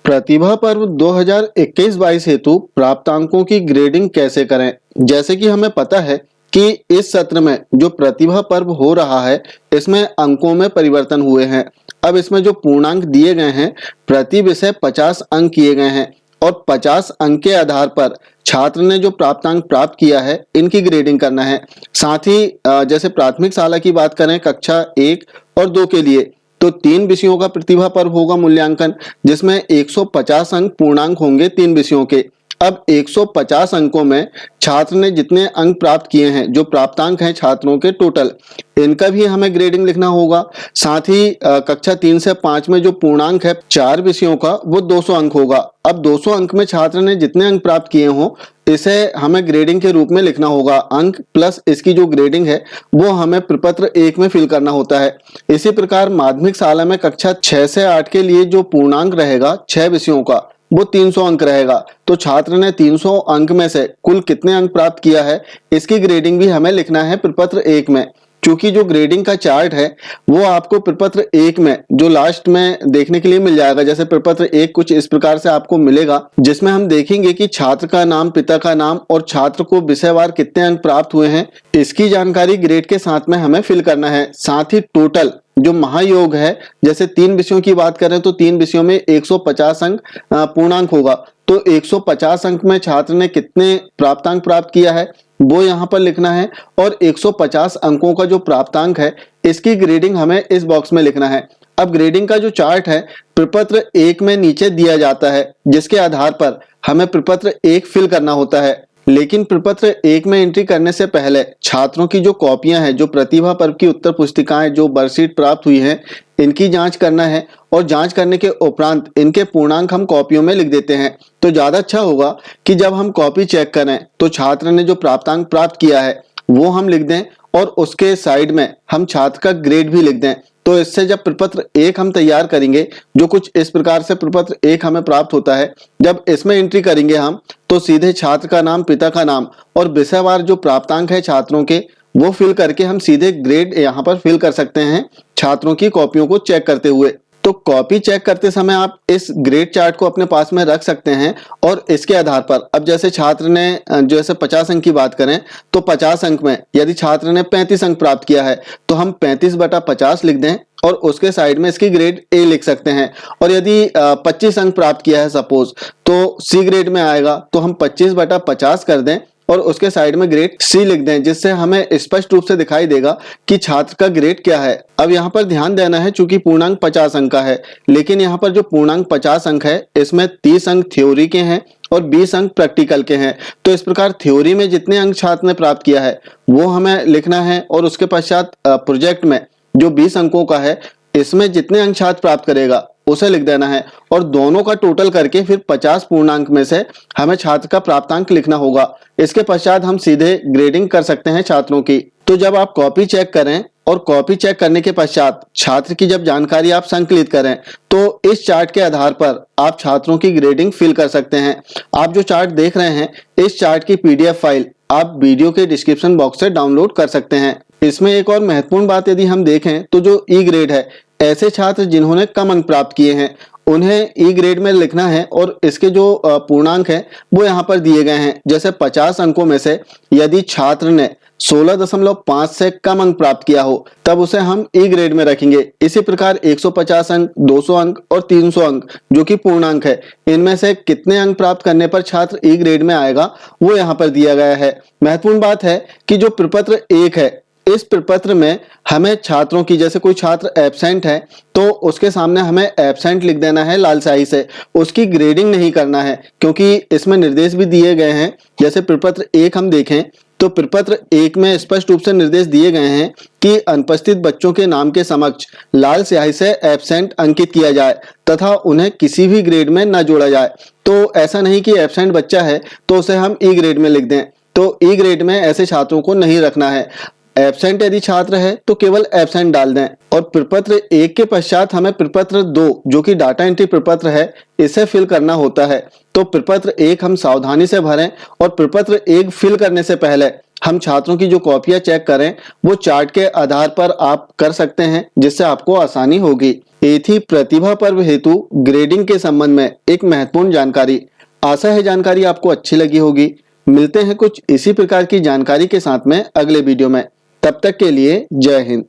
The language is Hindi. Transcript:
प्रतिभा पर्व 2021-22 हेतु प्राप्तांकों की ग्रेडिंग कैसे करें। जैसे कि हमें पता है कि इस सत्र में जो प्रतिभा पर्व हो रहा है इसमें अंकों में परिवर्तन हुए हैं। अब इसमें जो पूर्णांक दिए गए हैं प्रति विषय 50 अंक किए गए हैं और 50 अंक के आधार पर छात्र ने जो प्राप्तांक प्राप्त किया है इनकी ग्रेडिंग करना है। साथ ही जैसे प्राथमिक शाला की बात करें कक्षा 1 और 2 के लिए तो 3 विषयों का प्रतिभा पर्व होगा मूल्यांकन, जिसमें 150 अंक पूर्णांक होंगे 3 विषयों के। अब 150 अंकों में छात्र ने जितने अंक प्राप्त किए हैं, जो प्राप्तांक हैं छात्रों के टोटल, इनका भी हमें ग्रेडिंग लिखना होगा। साथ ही कक्षा 3 से 5 में जो पूर्णांक है 4 विषयों का वो 200 अंक होगा। अब 200 अंक में छात्र ने जितने अंक प्राप्त किए हों इसे हमें ग्रेडिंग के रूप में लिखना होगा। अंक प्लस इसकी जो ग्रेडिंग है वो हमें प्रपत्र 1 में फिल करना होता है। इसी प्रकार माध्यमिक शाला में कक्षा 6 से 8 के लिए जो पूर्णांक रहेगा 6 विषयों का वो 300 अंक रहेगा। तो छात्र ने 300 अंक में से कुल कितने अंक प्राप्त किया है इसकी ग्रेडिंग भी हमें लिखना है प्रपत्र 1 में। क्योंकि जो ग्रेडिंग का चार्ट है वो आपको प्रपत्र 1 में जो लास्ट में देखने के लिए मिल जाएगा। जैसे प्रपत्र 1 कुछ इस प्रकार से आपको मिलेगा, जिसमें हम देखेंगे कि छात्र का नाम, पिता का नाम और छात्र को विषयवार कितने अंक प्राप्त हुए हैं इसकी जानकारी ग्रेड के साथ में हमें फिल करना है। साथ ही टोटल जो महायोग है, जैसे 3 विषयों की बात करें तो 3 विषयों में 150 अंक पूर्णांक होगा। तो 150 अंक में छात्र ने कितने प्राप्तांक प्राप्त किया है वो यहाँ पर लिखना है और 150 अंकों का जो प्राप्तांक है इसकी ग्रेडिंग हमें इस बॉक्स में लिखना है। अब ग्रेडिंग का जो चार्ट है प्रपत्र 1 में नीचे दिया जाता है, जिसके आधार पर हमें प्रपत्र 1 फिल करना होता है। लेकिन प्रपत्र 1 में एंट्री करने से पहले छात्रों की जो कॉपियां हैं, जो प्रतिभा पर्व की उत्तर पुस्तिकाएं, जो वर्कशीट प्राप्त हुई हैं, इनकी जांच करना है और जांच करने के उपरांत इनके पूर्णांक हम कॉपियों में लिख देते हैं। तो ज्यादा अच्छा होगा कि जब हम कॉपी चेक करें तो छात्र ने जो प्राप्तांक प्राप्त किया है वो हम लिख दें और उसके साइड में हम छात्र का ग्रेड भी लिख दें। तो इससे जब प्रपत्र 1 हम तैयार करेंगे, जो कुछ इस प्रकार से प्रपत्र 1 हमें प्राप्त होता है, जब इसमें एंट्री करेंगे हम तो सीधे छात्र का नाम, पिता का नाम और विषयवार जो प्राप्तांक है छात्रों के वो फिल करके हम सीधे ग्रेड यहाँ पर फिल कर सकते हैं छात्रों की कॉपियों को चेक करते हुए। तो कॉपी चेक करते समय आप इस ग्रेड चार्ट को अपने पास में रख सकते हैं और इसके आधार पर अब जैसे छात्र ने जैसे 50 अंक की बात करें तो 50 अंक में यदि छात्र ने 35 अंक प्राप्त किया है तो हम 35/50 लिख दें और उसके साइड में इसकी ग्रेड ए लिख सकते हैं। और यदि 25 अंक प्राप्त किया है सपोज तो सी ग्रेड में आएगा तो हम 25/50 कर दें और उसके साइड में ग्रेड सी लिख दें, जिससे हमें स्पष्ट रूप से दिखाई देगा कि छात्र का ग्रेड क्या है। अब यहाँ पर ध्यान देना है, चूंकि पूर्णांक 50 अंक का है, लेकिन यहाँ पर जो पूर्णांक 50 अंक है इसमें 30 अंक थ्योरी के हैं और 20 अंक प्रैक्टिकल के हैं। तो इस प्रकार थ्योरी में जितने अंक छात्र ने प्राप्त किया है वो हमें लिखना है और उसके पश्चात प्रोजेक्ट में जो 20 अंकों का है इसमें जितने अंक छात्र प्राप्त करेगा उसे लिख देना है और दोनों का टोटल करके फिर 50 पूर्णांक में से हमें छात्र का प्राप्तांक लिखना होगा। इसके पश्चात हम सीधे ग्रेडिंग कर सकते हैं छात्रों की। तो जब आप कॉपी चेक करें और कॉपी चेक करने के पश्चात छात्र की जब जानकारी आप संकलित करें तो इस चार्ट के आधार पर आप छात्रों की ग्रेडिंग फिल कर सकते हैं। आप जो चार्ट देख रहे हैं इस चार्ट की PDF फाइल आप वीडियो के डिस्क्रिप्शन बॉक्स से डाउनलोड कर सकते हैं। इसमें एक और महत्वपूर्ण बात यदि हम देखें तो जो ई ग्रेड है, ऐसे छात्र जिन्होंने कम अंक प्राप्त किए हैं उन्हें ई ग्रेड में लिखना है और इसके जो पूर्णांक है वो यहाँ पर दिए गए हैं। जैसे 50 अंकों में से यदि छात्र ने 16.5 से कम अंक प्राप्त किया हो तब उसे हम ई ग्रेड में रखेंगे। इसी प्रकार 150 अंक, 200 अंक और 300 अंक जो कि पूर्णांक है, इनमें से कितने अंक प्राप्त करने पर छात्र ई ग्रेड में आएगा वो यहाँ पर दिया गया है। महत्वपूर्ण बात है कि जो प्रपत्र 1 है इस प्रपत्र में हमें छात्रों की, जैसे कोई छात्र एब्सेंट है तो उसके सामने हमें एब्सेंट लिख देना है लाल स्याही से, उसकी ग्रेडिंग नहीं करना है क्योंकि इसमें निर्देश भी दिए गए हैं। जैसे प्रपत्र 1 हम देखें तो प्रपत्र 1 में स्पष्ट रूप से निर्देश दिए गए हैं कि अनुपस्थित बच्चों के नाम के समक्ष लाल स्याही से एब्सेंट अंकित किया जाए तथा उन्हें किसी भी ग्रेड में न जोड़ा जाए। तो ऐसा नहीं कि एब्सेंट बच्चा है तो उसे हम ई ग्रेड में लिख दें, तो ई ग्रेड में ऐसे छात्रों को नहीं रखना है। एब्सेंट यदि छात्र है तो केवल एब्सेंट डाल दें। और प्रपत्र 1 के पश्चात हमें प्रपत्र 2 जो कि डाटा एंट्री प्रपत्र है इसे फिल करना होता है। तो प्रपत्र 1 हम सावधानी से भरें और प्रपत्र 1 फिल करने से पहले हम छात्रों की जो कॉपियां चेक करें वो चार्ट के आधार पर आप कर सकते हैं, जिससे आपको आसानी होगी। ये थी प्रतिभा पर्व हेतु ग्रेडिंग के संबंध में एक महत्वपूर्ण जानकारी। आशा है जानकारी आपको अच्छी लगी होगी। मिलते हैं कुछ इसी प्रकार की जानकारी के साथ में अगले वीडियो में। तब तक के लिए जय हिंद।